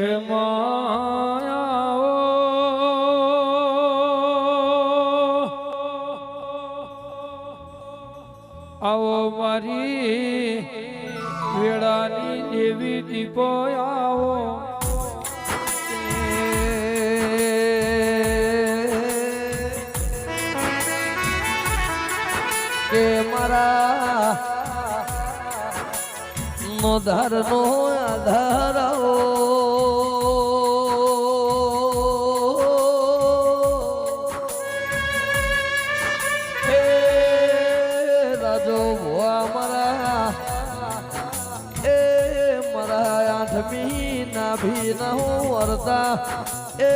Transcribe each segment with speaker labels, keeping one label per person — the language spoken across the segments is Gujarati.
Speaker 1: કે માયા આવો મારી વેળાની દેવી દીપો આવો કે મારા નો ધાર નો આધાર આવો मीना भी न हो वरता ए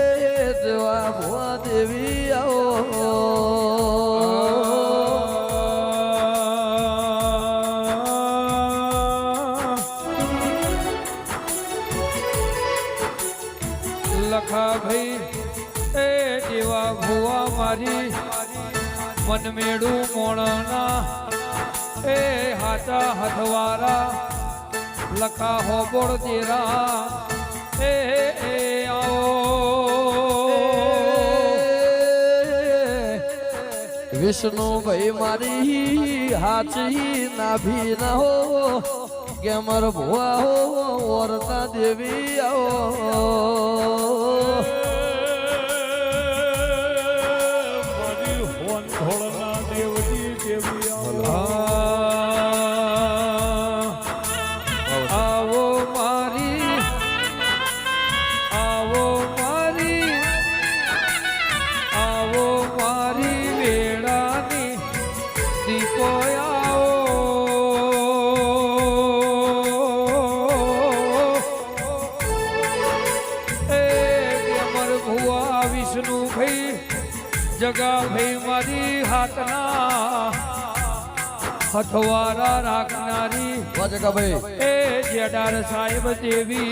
Speaker 1: देवा भुआ देवी आओ लखा भाई ए देवा भुआ मारी मन मेड़ू मोणना ए हाथा हथवारा लखा हो बोड़ तेरा ए आओ विष्णु भाई मारी हाथी ना भी न हो के मर भुआ हो वरता देवी आओ मारी होन थोड़ना देवती देवी आओ विष्णु भाई जगा भाई मारी हाथना हथवारा राखनारी जगा भाई ए जेडार साहेब देवी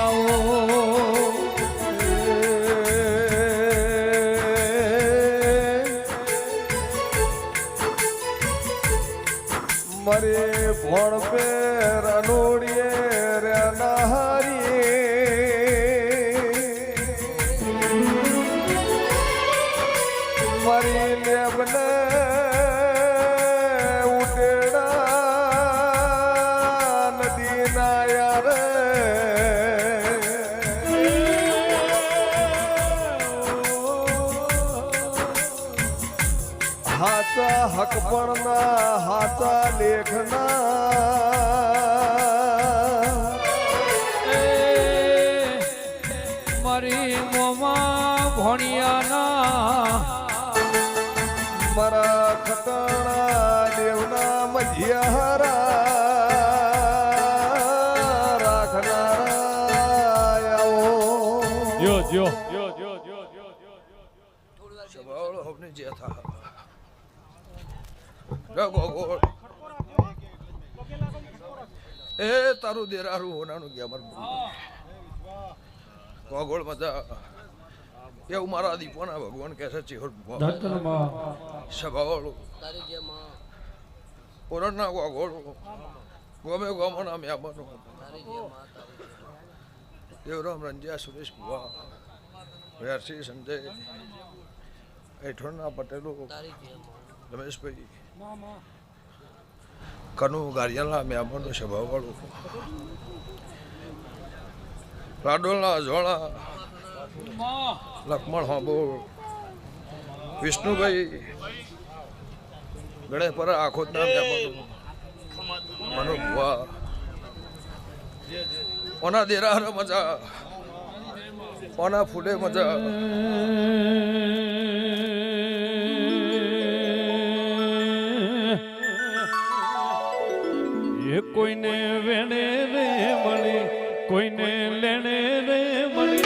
Speaker 1: आओ
Speaker 2: मरे भोण पे रनोड़िए रे नहारी मरी लेबने उटेड़ा नदी नाया रे हाथा हक पड़ना हाथा लेखना
Speaker 1: मरी मोमा भोणियाना
Speaker 2: मरा खटाना देवना मझियारा राखनारा
Speaker 1: जो जो
Speaker 2: सवाल हमने जिया था ए तारू देरारू होनानु गया मर गोगोल मजा ये उमारा दीपोना भगवान कैसे चिहर सवाल पुराना गोगोल गोमे गोमना में आबनो देवराम रंजिया सुरेश बुआ व्यासी संजय एठोना पटेलो रमेश भाई कनु गारियाला में आबनो स्वभाव वालो लाडोला जोड़ा लक्ष्मण हाबो विष्णु भाई गणेश पर आखोतना में आबनो मनु बुआ ओना देरा मजा ओना फूले मजा
Speaker 1: कोईने वेणे रे मली कोईने लेने रे मली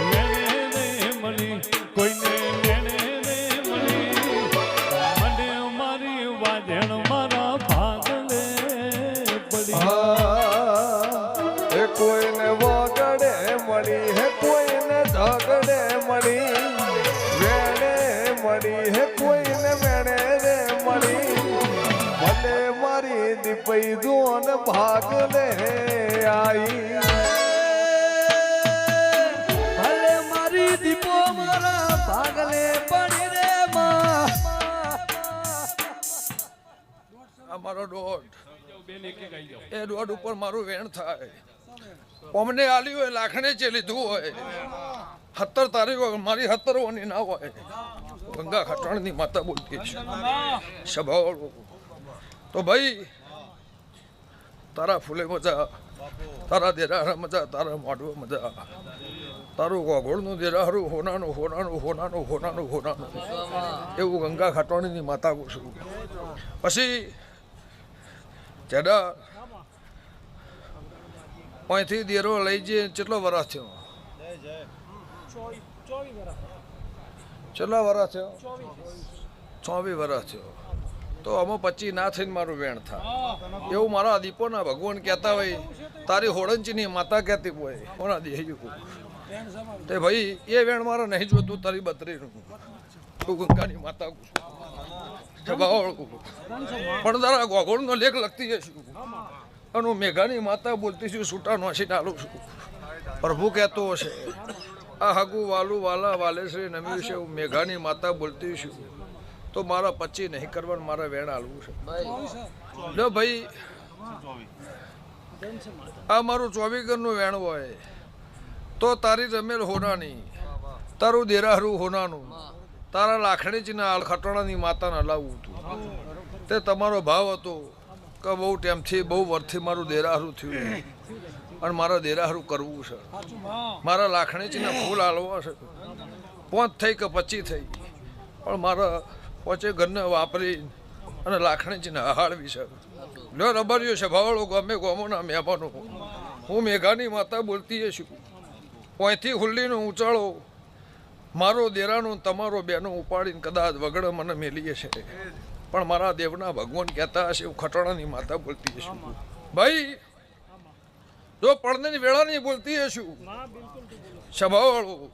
Speaker 1: वेणे रे मली कोईने लेने रे मली मने मारी वाजण मारा भाग ले पड़ी
Speaker 2: हे कोईने वागड़े मली है कोईने झगड़े मली वेणे मली है कोईने वेणे रे मली भले मारी दिपई दोन भाग ले आई મારો દોઢ એ દોઢ ઉપર મારું વેણ થાય અમને આલી હોય લાખને જે લીધું હોય 70 તારીખો મારી 70 ઓની ના હોય ગંગા ખટાણની માતા બોલતી છે સ્વભાવ તો ભાઈ તારા ફૂલે મજા તારા દેરા મજા તારા માડવા મજા તારું ગોળનું દેરાહરું હોનાનું હોનાનું હોનાનું હોનાનું હોનાનું એવું ગંગા ખાટવાણીની માતા કહું છું પછી જેડા અહીંથી દેરો લઈ જઈએ કેટલો વરસ થયો કેટલા વરસ થયો 24 વરસ થયો તો આમાં 25 ના થઈને મારું વેણ થાય એવું મારા દીપોના ભગવાન કહેતા હોય તારી હોળંચીની માતા કહેતી હોય કોના દેહ્યું તે ભાઈ એ વેણ મારે નહીં જોતું તારી બત્રીનું તું ગંગાની માતા પણ તારા ગોગોળનો લેખ લખતી જશું અને હું મેઘાની માતા બોલતી છું છૂટા નોસી ડાલું છું પ્રભુ કહેતો હશે આ હગુ વાલું વાલા વાલે શ્રી નમ્યું છે હું મેઘાની માતા બોલતી છું તો મારા 25 નહીં કરવાનું મારા વેણ હાલવું છે જો ભાઈ આ મારું 24 ઘરનું વેણ હોય તો તારી રમેલ હોનાની તારું દેરાહરું હોનાનું તારા લાખણીજીના હાલ ખટોણાની માતાને હલાવવું હતું તે તમારો ભાવ હતો કે બહુ ટાઈમથી બહુ વર્ષથી મારું દેરાહરું થયું અને મારા દેરાહરું કરવું છે મારા લાખણીજીના ફૂલ હાલવા છે 5 થઈ કે 25 થઈ પણ મારા પોચે ઘરને વાપરી અને લાખણીજીને હાળવી છે લો રબર્યો છે ભાવળો ગમે ગોમોના મહેમાનો હું મેઘાની માતા બોલતી છું અહીંથી હુલ્લીનો ઊંચાળો મારો દેરાનો તમારો બેનો ઉપાડીને કદાચ વગડે મને મેલીએ છે પણ મારા દેવના ભગવાન કહેતા હશે હું ખટોણાની માતા બોલતી છું ભાઈ જો પડની વેળાની બોલતી હશું સ્વભાવવાળો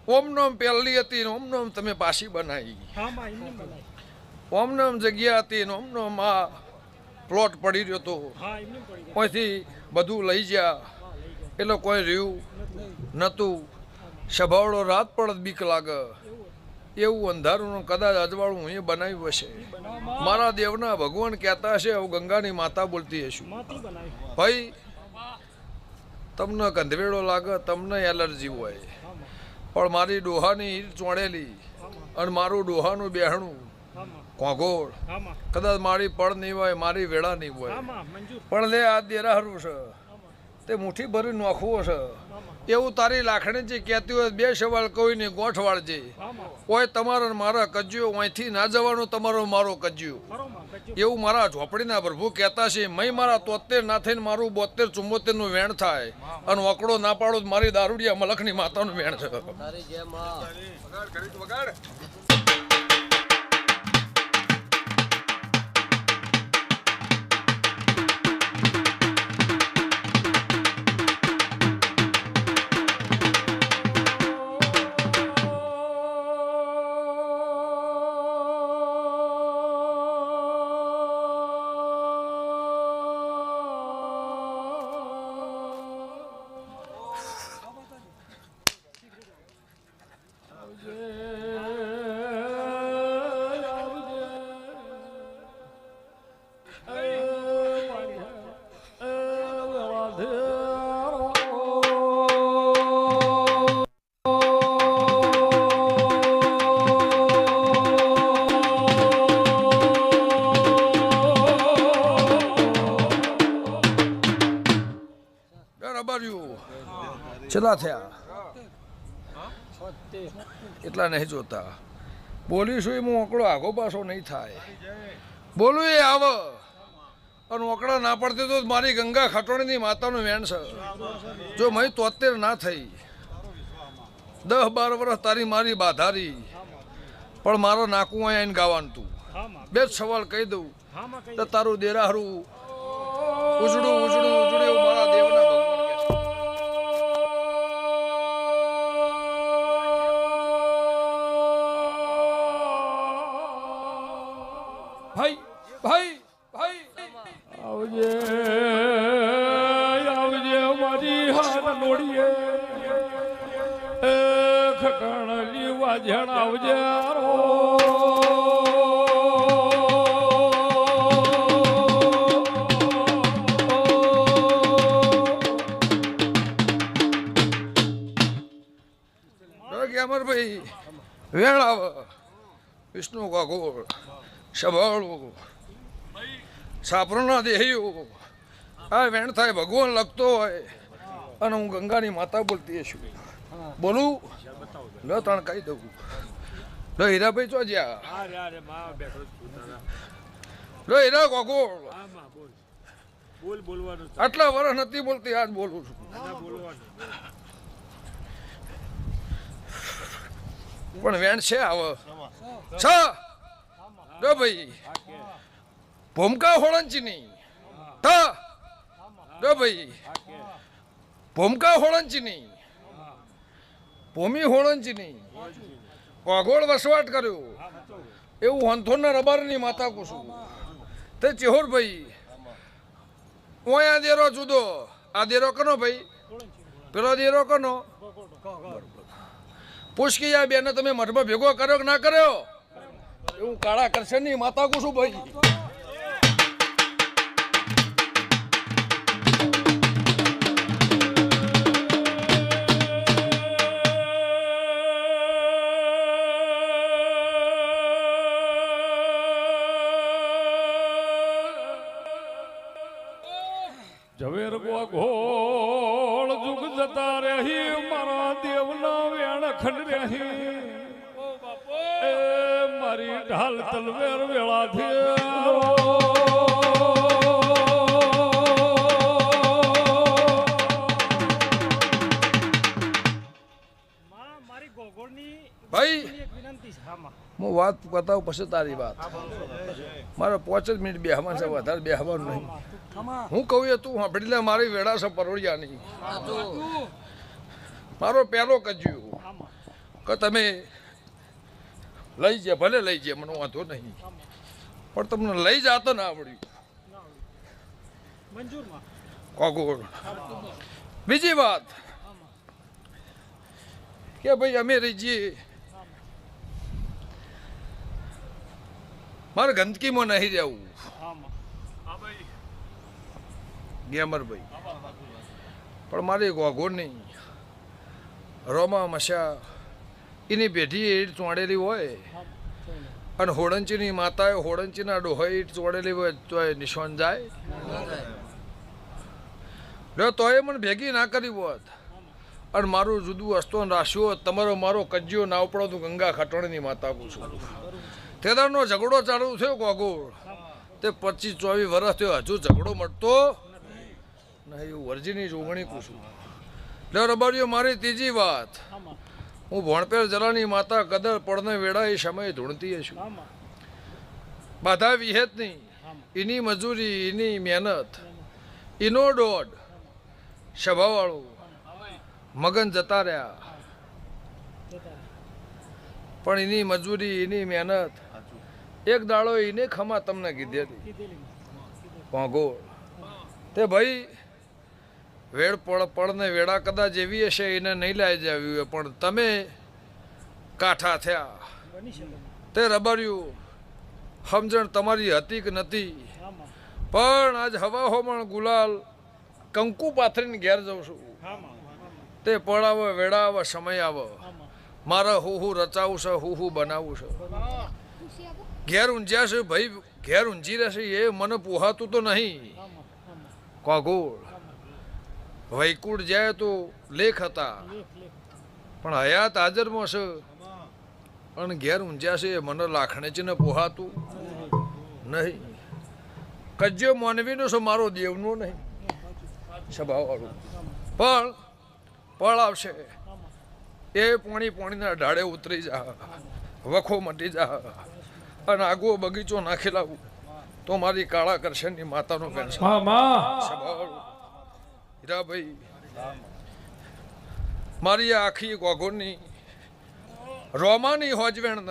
Speaker 2: ઓમ નોમ પહેલી હતી ઓમ નોમ તમે પાછી બનાવી ઓમ નોમ જગ્યા હતી ઓમ નોમ આ પ્લોટ પડી રહ્યો તો અહીંથી બધું લઈ ગયા એટલે કોઈ રહ્યું નહોતું સ્વભાવડો રાત પડત બીક લાગે એવું અંધારું કદાચ અજવાળું એ બનાવ્યું હશે મારા દેવના ભગવાન કહેતા હશે હું ગંગાની માતા બોલતી હશું ભાઈ તમને કંધવેડો લાગે તમને એલર્જી હોય પણ મારી ડોહાની ઈટ ચોંડેલી અને મારું ડોહાનું બેહણું કોંઘોળ કદાચ મારી પડ નહીં હોય મારી વેળા નહીં હોય પણ લે આ દેરાહરું છે તે મુઠ્ઠી ભરી નોખવું છે એવું તારી લાખણી જે કહેતી હોય 2 સવાલ કોઈને ગોઠ વાળજે કોઈ તમારા મારા કજ્યો અહીંથી ના જવાનું તમારો મારો કજ્યો એવું મારા ઝોપડીના પ્રભુ કહેતા છે મય મારા 73 ના થઈને મારું 72 74 નું વેણ થાય અને વકડો ના પાડો મારી દારૂડિયા મલખની માતાનું વેણ છે ચલા થયા એટલા નહીં જોતા બોલીશું એ મોકળો આગો પાછો નહીં થાય બોલું એ આવે અને ઓકડા ના પડતી તો મારી ગંગા ખટોણીની માતાનું વેણ છે જો મય 73 ના થઈ 10-12 વર્ષ તારી મારી બાધારી પણ મારો નાકું અહીંયા આવીને ગાવાનું તું 2 સવાલ કહી દઉં તો તારું દેરાહરું ઉજળું ઉજળું ઉજળું એવું મારા દેવના ભગવાન ભાઈ ભાઈ ભાઈ
Speaker 3: આવજે આવજે મારી હાર નોડીએ ખટણલી વાજણ આવજે રો
Speaker 2: ગેમરભાઈ વેણ આવે વિષ્ણુ કાકોળ સભાળું સાપરોના દેહ્યું આ વેણ થાય ભગવાન લખતો હોય અને હું ગંગાની માતા બોલતી છું બોલું લો ત્રણ કહી દઉં લો હીરાભાઈ ચો જ્યાં લો હીરા કાકોળ આટલા વર્ષ નથી બોલતી આજ બોલું છું પણ વેણ છે આવે છ ભાઈ ભૂમકા હોળંચીની ભાઈ ભૂમકા હોળંચીની ભૂમિ હોળંચીની વાઘોળ વસવાટ કર્યો એવું હંથોરના રબારની માતા કુશું તે ચેહોરભાઈ ઓય આ દેરો જુદો આ દેરો કનો ભાઈ પેલો દેરો કનો પૂછકી આ બેને તમે મઠમાં ભેગો કર્યો કે ના કર્યો એવું કાળા કરશનની માતા કુશું ભાઈ
Speaker 3: ઝવેર ગોળ જુગ જતા રહી મારા દેવના વેણ ખંડ રહી એ મારી ઢાલ તલવેર વેળાથી
Speaker 2: ભાઈ હું વાત બતાવું પછી તારી વાત મારે 5 જ મિનિટ બેહવાનું છે વધારે બેહવાનું નહીં હું કહું એ તું સાંભળી લે મારી વેળા છે પરોળિયાની મારો પહેલો કજ્યું કે તમે લઈ જાય ભલે લઈ જાય મને વાંધો નહીં પણ તમને લઈ જાતો ના આવડ્યું કોગોળ બીજી વાત કે ભાઈ અમે રહી જઈએ મારે ગંદકીમાં નહીં રહેવું ગેમરભાઈ પણ મારી ગોગોળ નહીં રોમા મશા એની પેઢી ઈટ ચોંડેલી હોય અને હોળંચીની માતાએ હોળંચીના ડોહોએ ઈટ ચોંડેલી હોય તો એ નિશાન જાય તોય મને ભેગી ના કરી હોત અને મારું જુદું અસ્તોન રાખ્યું હોત તમારો મારો કજ્યો ના ઉપડો તું ગંગા ખટોણીની માતા પૂછું તેદારનો ઝઘડો ચાલુ થયો ગોગોળ તે 25-24 વર્ષ થયો હજુ ઝઘડો મળતો નહીં એવું વર્જીની જોગણી પૂછું લે રબારીઓ મારી ત્રીજી વાત હું ભણપેર જલાની માતા કદર પડને વેળા એ સમયે ધૂણતી છું બાધા વિહેત નહીં એની મજૂરી એની મહેનત એનો દોડ સભાવાળું મગન જતા રહ્યા પણ એની મજૂરી એની મહેનત એક દાડો એને ખમા તમને કીધેલી કોગોળ તે ભાઈ વેળ પડને વેળા કદાચ એવી હશે એને નહીં લાવી જાવી હોય પણ તમે કાઠા થયા તે રબાર્યું સમજણ તમારી હતી કે નથી પણ આજ હવા હોમણ ગુલાલ કંકુ પાથરીને ઘેર જઉં છું તે પડાવે વેળાવે સમય આવે મારે હું રચાવું છે હું બનાવું છે ઘેર ઊંઝ્યા છે ભાઈ ઘેર ઊંઝી રહેશે એ મને પોહાતું તો નહીં કોગોળ વૈકુંઠ જાય તો લેખ હતા પણ હયાત હાજરમાં છે અને ઘેર ઊંઝ્યા છે એ મને લાખણે છે ને પોહાતું નહીં કજ્યો માનવીનો છે મારો દેવનો નહીં સ્વભાવવાળું પણ પળ આવશે એ પોણીના ઢાળે ઉતરી જા વખો મટી જા અને આગો બગીચો નાખી લાવું તો મારી કાળા કરશનની માતાનો પેન્શન હીરાભાઈ મારી આખી ગોગોળની રોમાની હોજવેણ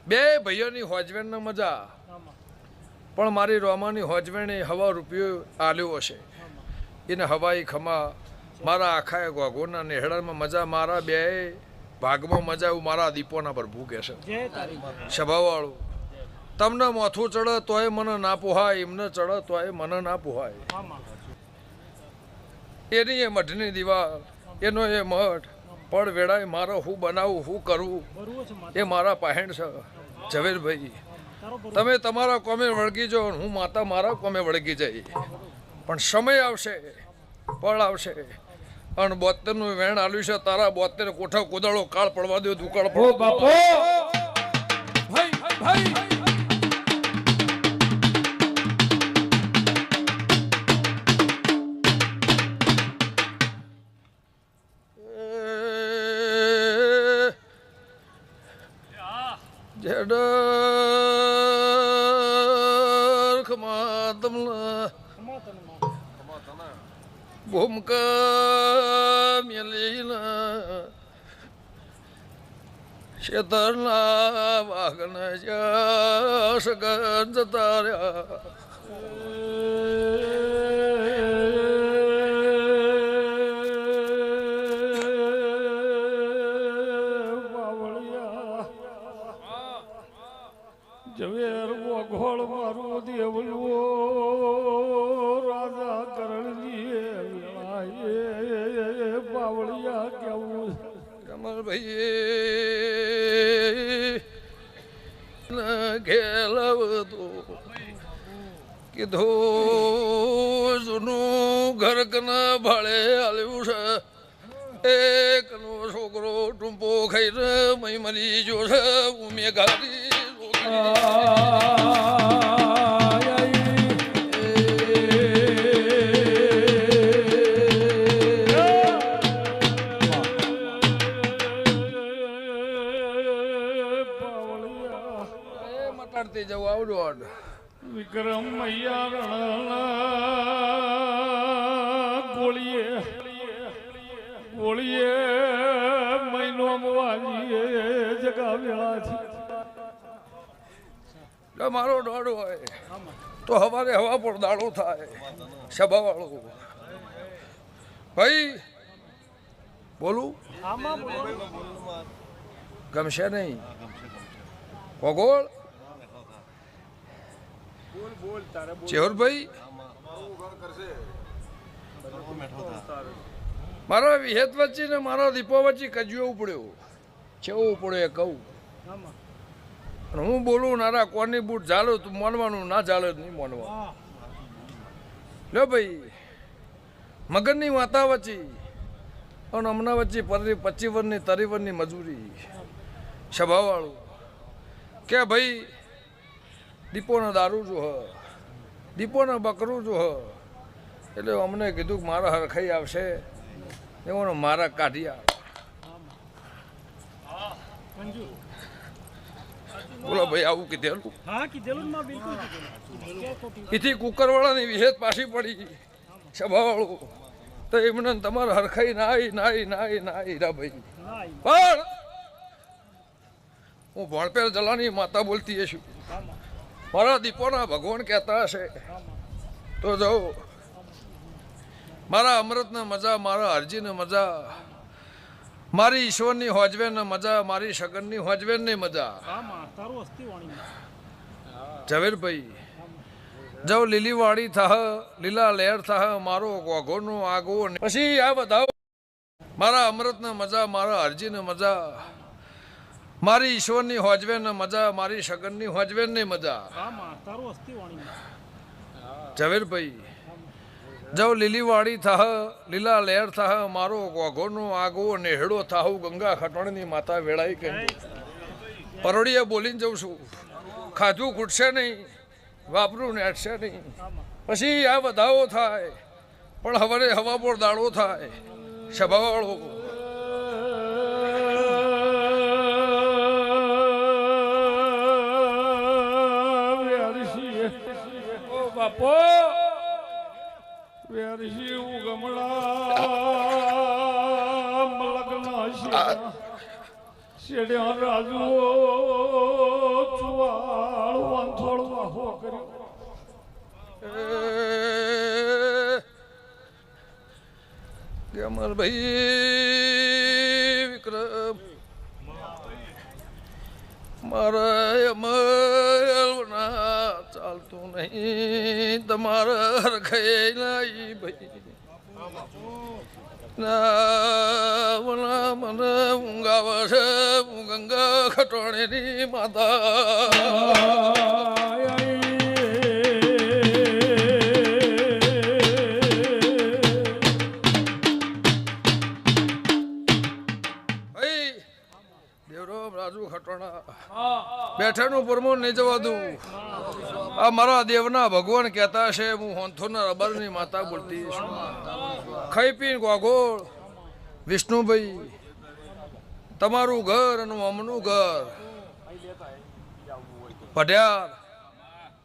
Speaker 2: બે ભાઈઓની હોજવેણ મજા પણ મારી રોમાની હોજવેણે હવા રૂપિયો આલ્યો હશે એને હવાઈ ખમા મારા આખા ગોગોળના નેહડામાં મજા મારા બે ભાગમાં મજા એવું મારા દીપોના પર ભૂકે છે સ્વભાવવાળું તમને માથું ચડે તોય મને ના પોહાય એમને ચડે તોય મને ના પોહાય એની એ મઠની દિવાલ એનો એ મઠ પણ વેળાએ મારે હું બનાવું હું કરવું એ મારા પહેણ છે ઝવેરભાઈ. તમે તમારા કોમે વળગી જાઓ, હું માતા મારા કોમે વળગી જઈ. પણ સમય આવશે, પળ આવશે, અને 72નું વેણ આલ્યું છે. તારા 72 કોઠા કોદાળો કાળ પડવા દો, દુકાળ પડો બાપો.
Speaker 3: ભાઈ ભાઈ
Speaker 2: જેડર ખમાતમલા ભૂમકા મેલીના શેતરના વાગન સગન જતા રહ્યા.
Speaker 3: ઝવેર ગોળ મારું દેવલો રાજા કરણજી બાવળિયા કેવું
Speaker 2: રમણભાઈ ઘેલવતો કીધું જૂનું ઘર કના ભાડે આલ્યું છે. એકનો છોકરો ટૂંપો ખાઈને મય મરી જો છે. ઉમે ગાડી મટાડતી જવું આવડો.
Speaker 3: વિક્રમ મૈયા ગોળીએ ગોળીએ મહિનો વાલીએ જગા વેળાથી
Speaker 2: મારો દોડ હોય તો હવારે હવા પર દાડો થાય. સભા વાળો ભાઈ બોલું ગમશે નહીં. ભગોળ ચેહરભાઈ મારા વિહેત વચ્ચે ને મારા દીપો વચ્ચે કજ્યો પડ્યો. કેવું પડે કહું. હું બોલું નારા કોની બૂટ ચાલો તું માનવાનું, ના ચાલે નહીં માનવાનું. લો ભાઈ મગનની માતા વચ્ચે અને હમણાં વચ્ચે 25 વર્ષની 30 વર્ષની મજૂરી. સભાવાળું કે ભાઈ દીપોનો દારૂ જો હ, દીપોને બકરું જો હ. એટલે અમને કીધું કે મારા હરખાઈ આવશે એઓને મારા કાઢી આવે. બોલો ભાઈ આવું કીધેલું. એથી કુકરવાળાની વિહેત પાછી પડી સભાવાળું તો એમને તમારે હરખાઈ નાઈ નાઈ નાઈ નાઈ રા ભાઈ. પણ હું ભણપેર જલાની માતા બોલતી છું. મારા દીપોના ભગવાન કહેતા હશે તો જાઓ. મારા અમૃતને મજા, મારા હરજીને મજા, મારી ઈશ્વરની હોજવેને મજા, મારી સગનની હોજવેનની મજા. ઝવેરભાઈ જાઓ લીલી વાડી થાહ, લીલા લહેર થાહ, મારો ગોઘોનો આગો. પછી આ બધા મારા અમૃતને મજા, મારા હરજીને મજા, મારી ઈશ્વરની હોજવેને મજા, મારી સગનની હોજવેનની મજા. ઝવેરભાઈ જાઓ લીલી વાડી થાહ, લીલા લહેર થાહ, મારો ગોઘોનો આગો નેહડો થાહુ ગંગા ખટોણની માતા વેળાઈ કહી. પરોડીએ બોલીને જઉં છું. ખાધું ખૂટશે નહીં, વાપરું નેટશે નહીં. પછી આ વધાવો થાય પણ હવારે હવા પર દાડો થાય. સભાવાળો
Speaker 3: બાપો વેરશી ઉગમણા લગ્ન શેડ્યા રાજુ ચુવાળ વાંથોળ વાહો કર્યો.
Speaker 2: અમર ભાઈ વિક્રમ મારા અમલ ના ચાલતું નહીં. તમારા હરખાઈ નહીં ભાઈ. મને ઊંઘ આવે છે હું ગંગા ખટોણીની માતા રાજુ ખટોણા બેઠાનું પરમોણ નહીં જવા દઉં આ મારા દેવના ભગવાન કહેતા છે હું હોંથોના રબરની માતા બોલતી છું ખાઈ પીને ગોગોળ વિષ્ણુભાઈ તમારું ઘર અને અમનું ઘર પઢ્યાર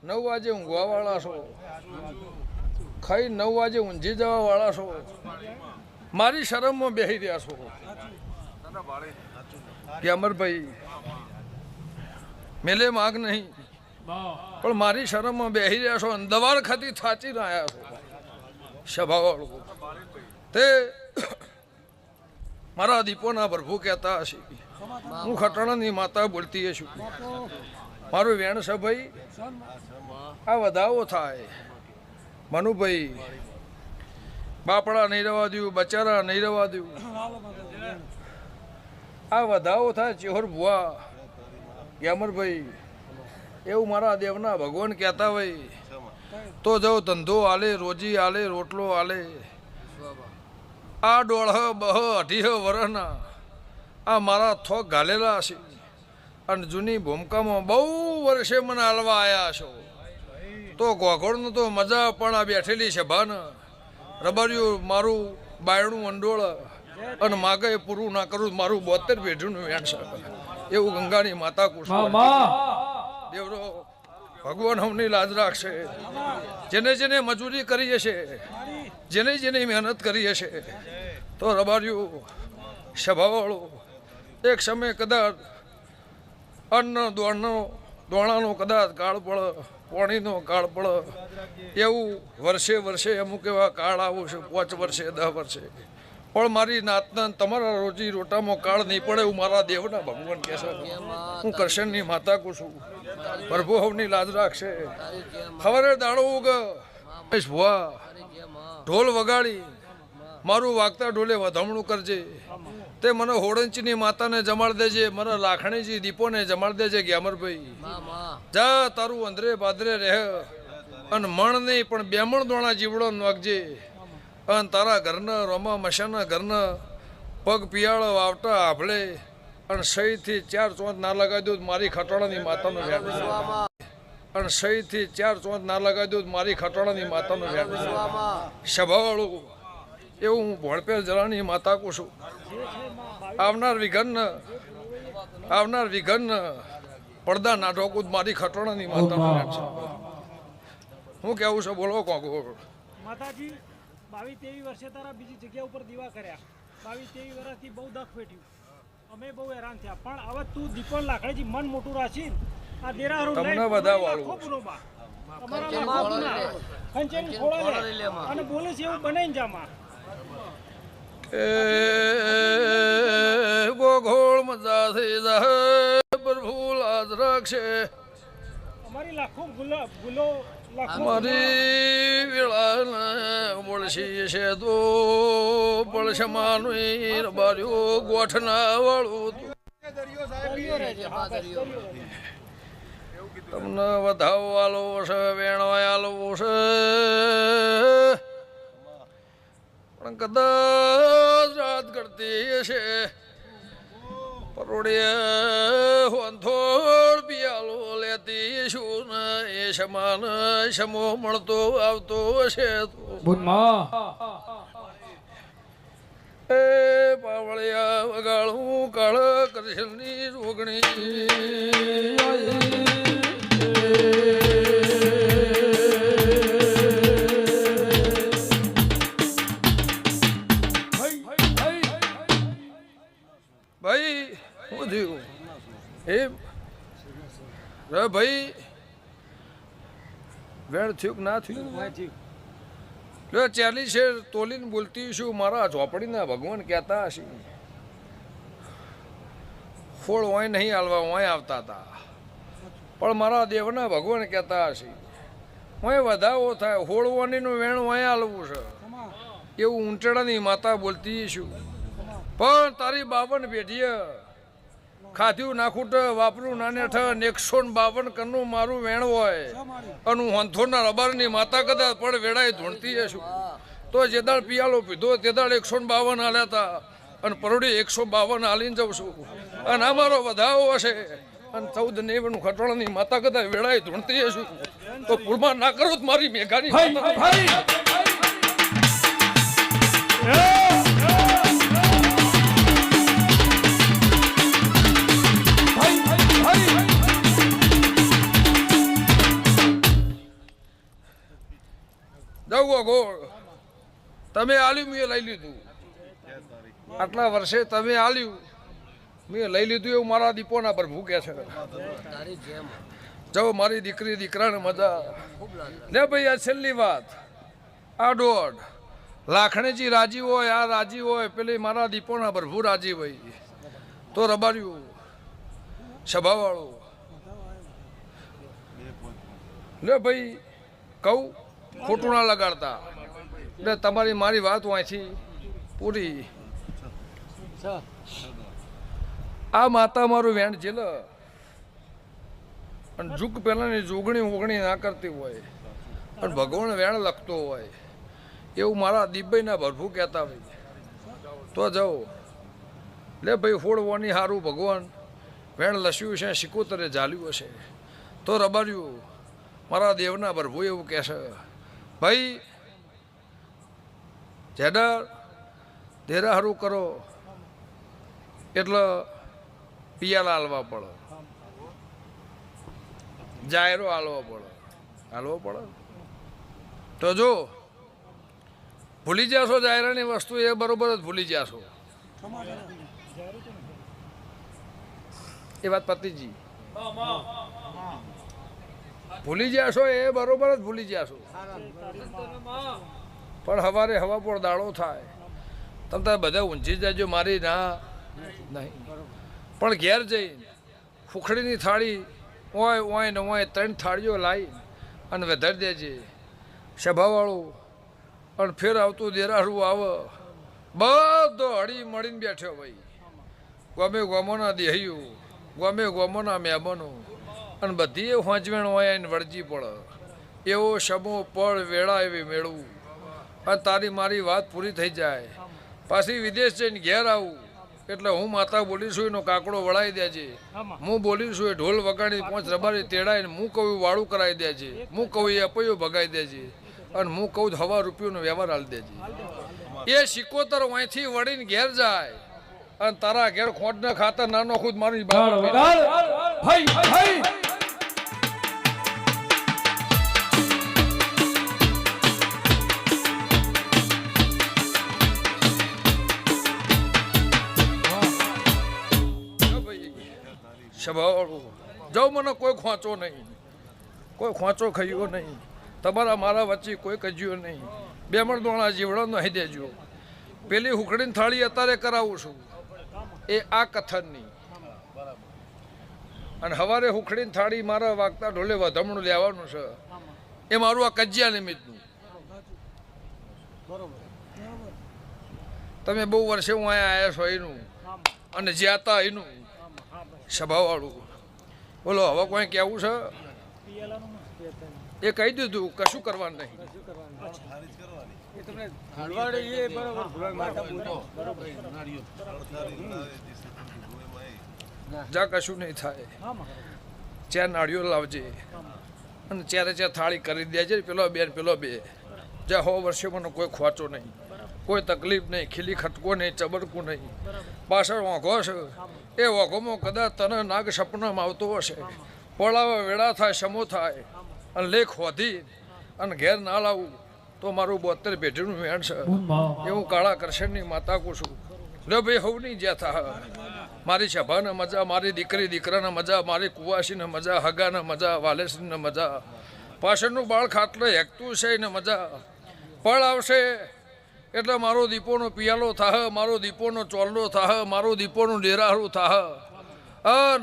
Speaker 2: 9 વાગે ઊંઘવા વાળા છો ખાઈ 9 વાગે ઊંઘી જવા વાળા છો મારી શરમમાં બેસી રહ્યા છો કે અમરભાઈ મેલે માગ નહીં પણ મારી શરમમાં બેસી રહ્યા છો અને દવાર ખાતી થાચી રહ્યા છો સભાવાળો તે મારા દીપોના પ્રભુ કહેતા હશે હું ખટોણાની માતા બોલતી છું મારું વેણ છે ભાઈ આ વધાવો થાય મનુભાઈ બાપડા નહીં રહેવા દઉં બચારા નહીં રહેવા દઉં આ વધાવો થાય ચેહર ભુવા યામરભાઈ એવું મારા દેવના ભગવાન કહેતા હોય તો જો ધંધો આલે રોજી આલે રોટલો આલે આ 1.5 2 2.5 વર્ષના આ મારા થોક ઘાલેલા છે અને જૂની ભૂમકામાં બહુ વર્ષે મને હાલવા આવ્યા છો તો ગોઘોળનું તો મજા પણ આ બેઠેલી છે ભાન રબરિયું મારું બાયણું અંડોળ અને માગે પૂરું ના કરું મારું 72 પેઢીનું વેણ છે એવું ગંગાની માતા કુષ્ણ દેવરો ભગવાન અમની લાજ રાખશે જેને જેને મજૂરી કરી હશે જેને મહેનત કરી હશે તો રબાર્યું સભાવાળો એક સમય કદાચ અન્ન દોણાનો કદાચ કાળ પડે પાણીનો કાળ પડે એવું વર્ષે અમુક એવા કાળ આવું છે 5 વર્ષે 10 વર્ષે પણ મારી નાતના તમારા રોજી રોટામાં કાળ નહીં પડે એવું મારા દેવના ભગવાન કહેશે હું કરશનની માતા કહું છું પ્રભુ હવની લાજ રાખશે ખબર દાડો ઉગ ભુવા ઢોલ વગાડી મારું વાગતા ઢોલે વધામણું કરજે તે મને હોડંચીની માતાને જમાડ દેજે મને લાખણીજી દીપોને જમાડ દેજે ગ્યામરભાઈ જા તારું અંદરે બાદરે રહે અને મણ નહીં પણ 2 મણ દોણા જીવડો નાખજે અને તારા ઘરના રોમા મશાના ઘરના પગ પિયાળો વાવટા આભળે અને સહીથી 4 ચોંચ ના લગાવી દઉં મારી ખટોણાની માતાનો વ્યાપ અને સહીથી 4 ચોંચ ના લગાવી દઉં મારી ખટોણાની માતાનો વ્યાપ સભાવાળું એવું હું ભોળપેર જલાની માતા કહું છું આવનાર વિઘન પડદા નાટોકું મારી ખટોણાની માતાનો વ્યાપ છે હું કેવું છું બોલો કોકો
Speaker 4: માતાજી 22-23 વર્ષે તારા બીજી જગ્યા ઉપર દીવા કર્યા 22-23 વર્ષથી બહુ દખ વેઠ્યું અમે બહુ હેરાન થયા પણ હવે તું દીપણ લાકડીજી મન મોટું રાખી આ દેરારો
Speaker 2: તમને બધા વાળું
Speaker 4: અને બોલે છે એવું બનાવીને જામાં
Speaker 2: ગોઘોળ મજા થઈ જાય પ્રભુ લાજ રાખશે
Speaker 4: અમારી લાખો ભૂલો
Speaker 2: મારી વેળા બોલશી છે તો પડશે માનું બાર્યું ગોઠના વાળું તમને વધાવવાલો છે વેણવાયાલો છે પણ કદાચ રાત કરતી છે પરોડે હોંથોડ પિયાલો લેતી શું ને એ સમાન સમો મળતો આવતો છે એ પાવળિયા વગાડું કાળ કરશનની રોગણી ભાઈ શું થયું એમ રે ભાઈ વેણ થયું કે ના થયું ચાલી છે તોલીને બોલતી છું મારા ઝોપડીના ભગવાન કહેતા હશે ફોળ ઓય નહીં હાલવા ઓય આવતા હતા પણ મારા દેવના ભગવાન કહેતા હશે ઓય વધાવો થાય હોળવાનીનું વેણ ઓય હાલવું છે એવું ઊંટેડાની માતા બોલતી છું પણ તારી 52 પેઢીએ ખાધ્યું નાખું વાપરું નાને ઠ 152 કનનું મારું વેણ હોય અને હું હંથોના રબારની માતા કદાચ પણ વેળાએ ધૂણતી છું તો જે દાળ પિયાલો પીધો તે દાળ 152 હાલ્યા હતા અને પરોડી 152 હાલીને જાઉં છું અને આ મારો વધાવો હશે અને 14 નેવનું ખટોળાની માતા કદાચ વેળાએ ધૂણતી છું તો પૂરમાં ના કરો તો મારી મેઘાની જવું ગોળ તમે આલ્યું મેં લઈ લીધું આટલા વર્ષે તમે આલ્યું મેં લઈ લીધું એવું મારા દીપોના પર ભૂકે છે જાઓ મારી દીકરી દીકરાને મજા ને ભાઈ આ છેલ્લી વાત આ દોઢ લાખણીજી રાજી હોય આ રાજી હોય પેલી મારા દીપોના પ્રભુ રાજી હોય તો રબાર્યું સભાવાળું લે ભાઈ કહું ખોટું ના લગાડતા એટલે તમારી મારી વાત વાંચી પૂરી આ માતા મારું વેણ જેલ અને જુગ પહેલાની જોગણી ઓગણી ના કરતી હોય અને ભગવાન વેણ લખતો હોય એવું મારા દીપભાઈના ભરભુ કહેતા હોય તો જાઓ લે ભાઈ હોળવાની હારું ભગવાન વેણ લસ્યું છે શિકોતરે ઝાલ્યું હશે તો રબાર્યું મારા દેવના ભરભુ એવું કહેશે ભાઈ જેડા દેરા હારું કરો એટલે પિયાલા હાલવા પડે જાયરો હાલવો પડે તો જો ભૂલી જશો જાયરાની વસ્તુ એ બરોબર જ ભૂલી જશો એ વાત પતિજી ભૂલી જશો એ બરોબર જ ભૂલી જશો પણ હવારે હવા પર દાડો થાય તમે બધા ઊંચી જજો મારી ના નહીં પણ ઘેર જઈને ફૂખડીની થાળી ઓય ને ઓય 3 થાળીઓ લાવી અને વધારી દેજે સભાવાળું અને ફેર આવતું દેરાડું આવે બધો હળી મળીને બેઠ્યો ભાઈ ગમે ગોમોના દેહયું ગમે ગોમોના મહેમાનો અને બધી એ હોંચવેણ હોય એને વળજી પડે એવો સમૂહ પળ વેળા એવી મેળવું અને તારી મારી વાત પૂરી થઈ જાય પાછી વિદેશ જઈને ઘેર આવું એટલે હું માતા બોલીશું એનો કાકડો વળાવી દેજે હું બોલીશું એ ઢોલ વગાડી 5 રબારી તેડાઈને હું કહું વાળું કરાવી દેજે હું કહું એ અપૈયો ભગાવી દેજે અને હું કહું ₹1,000નો વ્યવહાર હાલ દેજે એ શિકોતર અહીંથી વળીને ઘેર જાય અને તારા ઘેર ખોટના ખાતર નાનો ખુદ મારી સભાવાળું જાઓ મને કોઈ ખોંચો નહીં કોઈ ખોંચો ખાયો નહીં તમારા મારા વચ્ચે કોઈ કજ્યો નહીં 2 મણ દોણા જીવડો નહીં દેજો પેલી હુકડીની થાળી અત્યારે કરાવું છું એ આ કથનની અને હવારે હુકડીની થાળી મારા વાગતા ઢોલે વધામણું લેવાનું છે એ મારું આ કજિયા નિમિત્તનું તમે બહુ વર્ષે હું અહીંયા આવ્યા છો એનું અને જ્યાં હતા એનું સભાવાળું બોલો હવે કોઈ કહેવું છે એ કહી દીધું કશું કરવાનું નહીં જા કશું નહીં થાય ચાર નાળીઓ લાવજે અને ચારે થાળી કરી દેજે પેલો બે જા 100 વર્ષે મને કોઈ ખોચો નહીં કોઈ તકલીફ નહીં ખીલી ખટકો નહીં ચબરકું નહીં પાછળ વાંઘો છે એ વાઘોમાં કદાચ તને નાગ સપનામાં આવતો હશે પોળાવા વેળા થાય સમો થાય અને લેખ હોધી અને ઘેર ના લાવું તો મારું 72 પેઢીનું વેણ છે એવું કાળા કરશનની માતા કહું છું લે ભાઈ હવની જ્યાં થા મારી સભાને મજા મારી દીકરી દીકરાને મજા મારી કુવાસીને મજા હગાને મજા વાલેસને મજા પાછળનું બાળ ખાટલે હેકતું છે ને મજા પળ આવશે એટલે મારો દીપોનો પિયાલો થાહ મારો દીપોનો ચોલ્લો થાહ મારો દીપોનું ડેરારું થાહ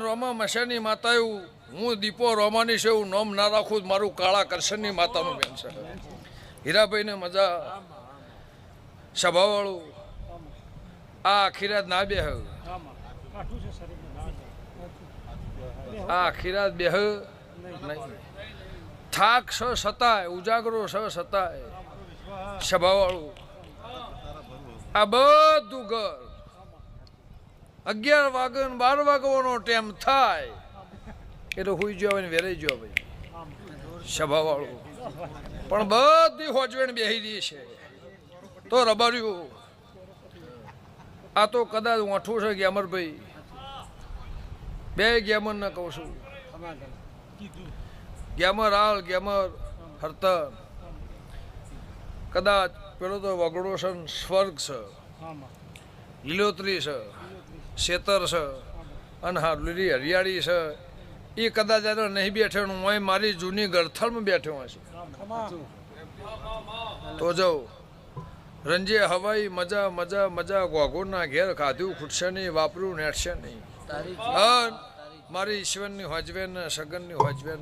Speaker 2: રોમા મશાની માતા એવું હું દીપો રોમાની છે એવું નામ ના રાખું મારું કાળા કરશનની માતાનું બેન છે હીરાભાઈને મજા સ્વભાવવાળું આ આખી રાત ના બેહ,
Speaker 4: આમાં કાઠું છે શરીરનું ના જાય.
Speaker 2: આ આખી રાત બેહ નહીં. થાક સ સતાય, ઉજાગરો સ સતાય. સ્વભાવવાળું આ બધું ઘર 11 વાગે ને 12 વાગવાનો ટાઈમ થાય એટલે હુઈ ગયો હોય ને વેરાઈ ગયો ભાઈ. સ્વભાવવાળું પણ બધી હોજવેણ બેહી દી છે તો રબાર્યું. આ તો કદાચ ઓઠું છે ગેમરભાઈ, બે ગેમર ને કહું છું. ગેમર હાલ ગેમર હરતર કદાચ પેલો તો વગડો છે ને સ્વર્ગ છે, લીલોતરી છે, શેતર છે અને હા લીલી હરિયાળી છે. એ કદાચ એને નહીં બેઠો હું મારી જૂની ગરથલમાં બેઠો હશે તો જાઉં રંજે હવાઈ મજા મજા મજા ગોગોના ઘેર ખાધું ખૂટશે નહીં, વાપર્યું નેટશે નહીં. મારી ઈશ્વરની હોજવેન સગનની હોજવેન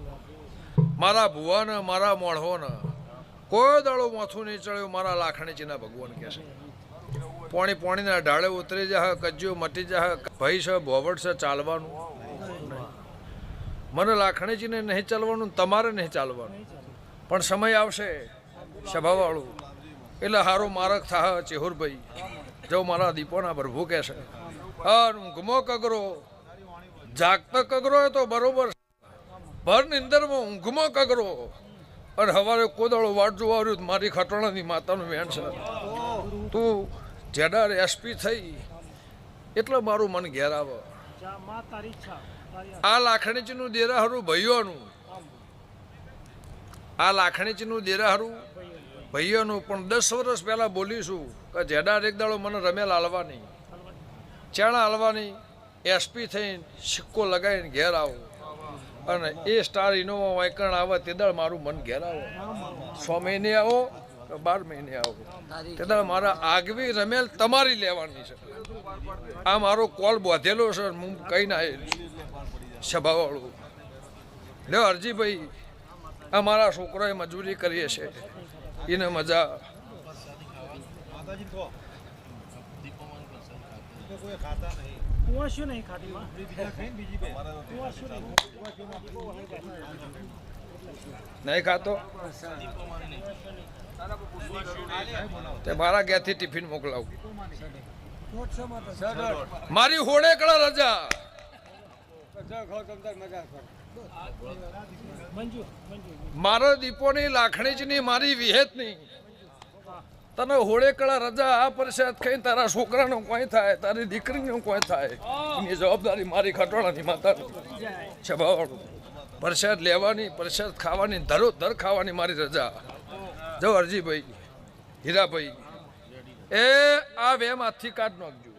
Speaker 2: મારા ભુવાને મારા મોઢોને કોઈ દાડો માથું નહીં ચડ્યું. મારા લાખણીજીના ભગવાન કહે છે પોણીના ઢાળે ઉતરી જા, કજ્યો મટી જા, ભાઈ છે ભોવટ છે ચાલવાનું. મને લાખણીજીને નહીં ચાલવાનું, તમારે નહીં ચાલવાનું, પણ સમય આવશે સ્વભાવવાળું એટલે હારો મારક થાહ ચેહુરભાઈ. જો મારા દીપોના પ્રભુ કહે છે ઊંઘમો કગરો, જાગતા કગરો હોય તો બરોબર, ભર નિંદરમાં ઊંઘમો કગરો અને હવારે કોદાળો વાટ જોવા આવ્યું મારી ખટોણાની માતાનું વેણ છે. તું જેડાર એસપી થઈ એટલે મારું મન ઘેર આવે. આ લાખણીજીનું દેરાહરું ભાઈઓનું, આ લાખણીજીનું દેરાહરું ભાઈઓનું. પણ 10 વર્ષ પહેલા બોલીશું કે જેડાર એક દાડો મને રમેલ હાલવાની, ચેણા હાલવાની, એસપી થઈને સિક્કો લગાવીને ઘેર આવો અને એ સ્ટાર ઇનોવા વાયકણ આવે તે દાડ મારું મન ઘેર આવો. 6 મહિને આવો કે 12 મહિને આવો તે દાડ મારા આગવી રમેલ તમારી લેવાની છે. આ મારો કોલ બોધેલો છે, હું કઈ ના સ્વભાવવાળું. લ્યો અરજીભાઈ, આ મારા છોકરાએ મજૂરી કરીએ છે એને મજા. નહીં ખાતો તે મારા ઘેરથી ટિફિન મોકલાવું. મારી હોડે કળા રજા મારો દીપોની લાખણીજની મારી વિહેતની તને હોળે કળા રજા આ પરસાદ ખાઈને તારા છોકરાનો કોઈ થાય, તારી દીકરીનો કોઈ થાય એની જવાબદારી મારી ખટોળાની માતાની. સ્વભાવવાળું પરસાદ લેવાની, પરસાદ ખાવાની, ધરોધર ખાવાની મારી રજા. જો અરજીભાઈ, હીરાભાઈ, એ આ વેમ હાથથી કાઢ નાખજો.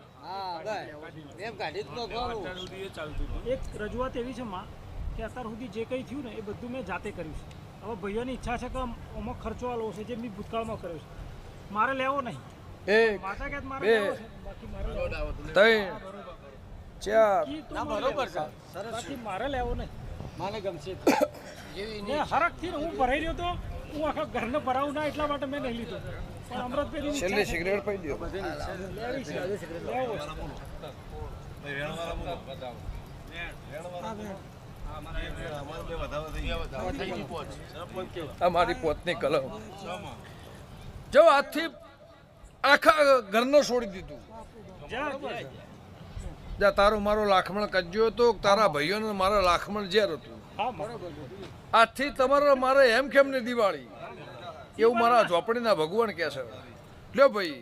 Speaker 4: એક રજૂઆત એવી છે માં કે અત્યાર સુધી જે કંઈ થયું ને એ બધું મેં જાતે કર્યું છે. હવે ભાઈઓની ઈચ્છા છે કે આમાં ખર્ચો આલો છે જે મેં ભૂતકાળમાં કર્યો છે, મારે લેવો નહીં.
Speaker 2: 1 2 3 4
Speaker 4: મારે લેવો નહીં. મને ગમશે હરખથી હું ભરાઈ રહ્યો તો હું આખા ઘરને ભરાવું ના એટલા માટે મેં નહીં લીધો. પણ અમૃતભાઈ
Speaker 2: છેલ્લી સિગરેટ પી દો. અમારી પોતની કલમ જો આજથી આખા ઘરને છોડી દીધું. જા તારો મારો લાખમણ કજ્યો હતો, તારા ભાઈઓને મારા લાખમણ ઝેર હતું. આજથી તમારે મારે એમ કેમ ને દિવાળી એવું મારા ઝોપડીના ભગવાન કહે છે. લ્યો ભાઈ,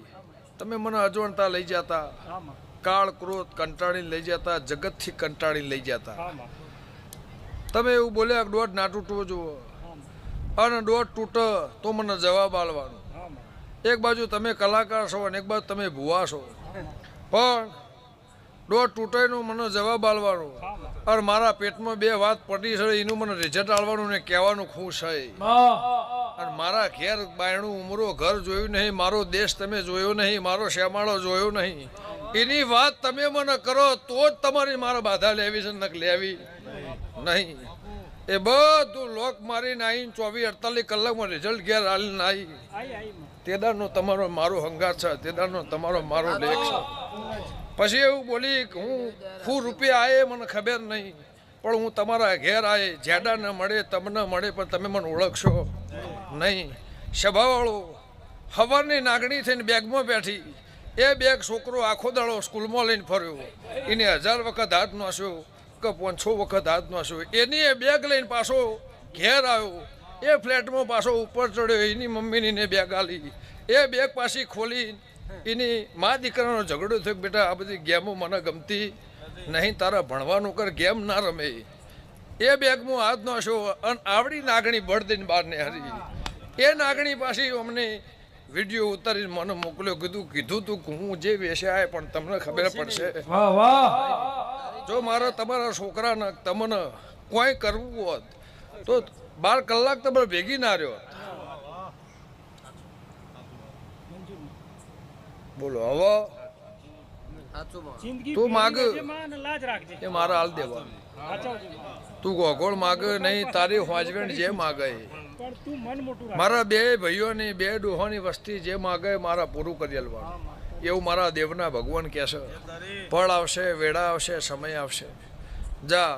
Speaker 2: તમે મને અજવણતા લઈ જતા, કાળ ક્રોધ કંટાળીને લઈ જતા, જગતથી કંટાળીને લઈ જતા. તમે એવું બોલ્યા કે દોઢ ના તૂટવો જુઓ અને દોઢ તૂટે તો મને જવાબ આલવાનો. એક બાજુ તમે કલાકાર છો અને એક બાજુ તમે ભુવા છો, પણ દોઢ તૂટેનું મને જવાબ આલવાનો અને મારા પેટમાં 2 વાત પડી છે એનું મને રિઝલ્ટ આલવાનું ને કહેવાનું ખુશ છે. અને મારા ઘેર બાયણું ઉમરો ઘર જોયું નહીં, મારો દેશ તમે જોયો નહીં, મારો શ્યામાળો જોયો નહીં, એની વાત તમે મને કરો તો જ તમારી મારે બાધા લેવી છે, નક લેવી નહીં. એ બધું લોક મારીને આવીને 24-48 કલાકમાં રિઝલ્ટ ઘેર હાલીને આવી
Speaker 4: આઈ
Speaker 2: તેદારનો તમારો મારો હંગાર છે, તેદારનો તમારો મારો લેખ છે. પછી એવું બોલી કે હું રૂપિયા આયે મને ખબર નહીં, પણ હું તમારા ઘેર આયે જેડા ન મળે તમને મળે પણ તમે મને ઓળખશો નહીં. સભાવાળો હવારની નાગણી થઈને બેગમાં બેઠી, એ બેગ છોકરો આખો દાડો સ્કૂલમાં લઈને ફર્યો, એને 1000 વખત હાથ નાસ્યો કે 500 વખત હાથ નાસ્યો. એની એ બેગ લઈને પાછો ઘેર આવ્યો, એ ફ્લેટમાં પાછો ઉપર ચડ્યો, એની મમ્મીની ને બેગ આલી, એ બેગ પાછી ખોલી એની મા દીકરાનો ઝઘડો થયો, બેટા આ બધી ગેમો મને ગમતી નહીં, તારા ભણવાનું કર, ગેમ ના રમે. એ બેગમાં હાથ નાસ્યો અને આવડી નાગણી બળ દઈને બહાર ને હારી. એ નાગણી પાછી અમને વિડીયો ઉતારીને મને મોકલ્યો, કીધું તું હું જે વેચાય પણ તમને ખબર પડશે. જો મારા તમારા છોકરાને તમને કોઈ કરવું હોત તો 12 કલાક તમે ભેગી ના રહ્યો. બોલો હવે
Speaker 4: જિંદગી
Speaker 2: તું માગ
Speaker 4: માં લાજ રાખજે.
Speaker 2: એ મારા હાલ દેવા.
Speaker 4: સાચવજે.
Speaker 2: તું ગોગોળ માગ નહીં, તારી હોજવેણ જે માગે.
Speaker 4: પણ તું મન મોટું રાખ.
Speaker 2: મારા 2 ભાઈઓની 2 ડોહોની વસ્તી જે માગે મારા પૂરું કરી આલવાનું, એવું મારા દેવના ભગવાન કહે છે. ફળ આવશે, વેળા આવશે, સમય આવશે. જા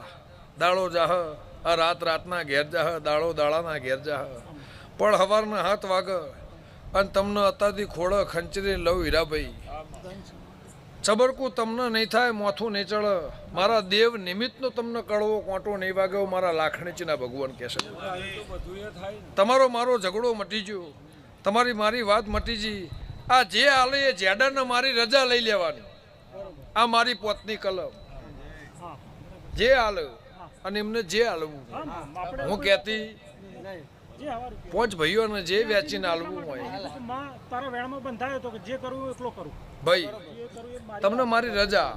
Speaker 2: દાડો જાહ, આ રાતના ઘેર જાહ, દાડાના ઘેર જાહ. પણ સવારના 7 વાગે અને તમને અત્યારથી ખોળે ખંચરી લઉં હીરાભાઈ, ચબરકું તમને નહીં થાય, મોથું નહીં ચડે. મારા દેવ નિમિત્તનો તમને કડવો કોંટો નહીં વાગ્યો, મારા લાખણીચીના ભગવાન કહે છે. તમારો મારો ઝઘડો મટી ગયો, તમારી મારી વાત મટી ગઈ. આ જે હાલે એ જેડાને મારી રજા લઈ લેવાની, આ મારી પોતની કલમ. જે હાલે અને એમને જે હાલવું, હું કહેતી 5 ભાઈઓને જે વેચીને હાલવું હોય
Speaker 4: તારા વેણમાં બંધાયો તો કે જે કરવું એટલો કરું
Speaker 2: ભાઈ, તમને મારી રજા,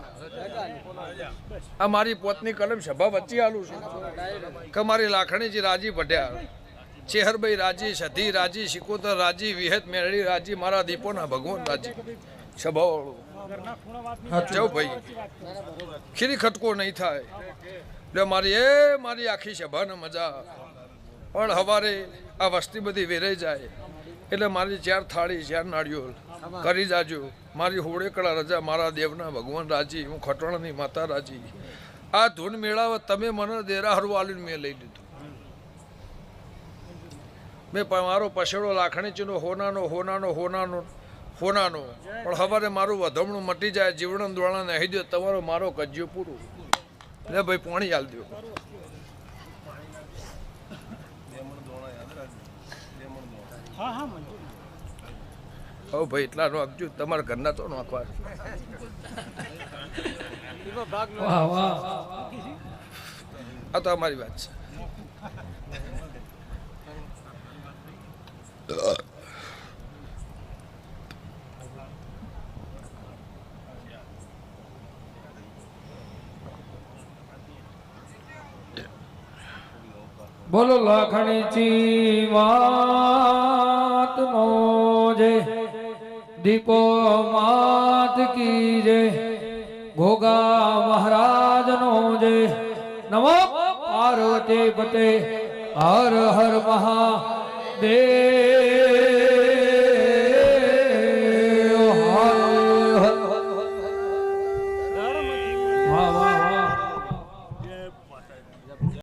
Speaker 2: આ મારી પોતની કલમ સભા વચ્ચે હાલું છું કે મારી લાખણીજી રાજી ભટ્યા, ચેહરભાઈ રાજી, સધી રાજી, શિકોતર રાજી, વિહત મેરડી રાજી, મારા દીપોના ભગવાન રાજી. સભાવાળું જાઉં ભાઈ, ખીરી ખટકો નહીં થાય. એટલે મારી આખી સભાને મજા. પણ સવારે આ વસ્તી બધી વેરાઈ જાય એટલે મારી 4 થાળી 4 નાળિયેર કરી જાજો. મારી હોળેકડા રજા, મારા દેવના ભગવાન રાજી, હું ખટોણાની માતા રાજી. આ ધૂન મેળાવે તમે મને દેરા હરવા આલીને મેં લઈ લીધું. મેં મારો પછેડો લાખણીચીનો હોનાનો પણ સવારે મારું વધમણું મટી જાય, જીવણ દોણા નહીં દો, તમારો મારો કજ્યો પૂરું. લે ભાઈ પાણી હાલ દો. હવે ભાઈ એટલા નો આપજો, તમારા ઘરના તો નાખવા. આ તો અમારી વાત છે.
Speaker 3: બોલો લાખણીચી માતનો જય, દીપો માત કી જય, ગોગા મહારાજનો જય. નમો પાર્વતી પતે, હર હર મહાદેવ.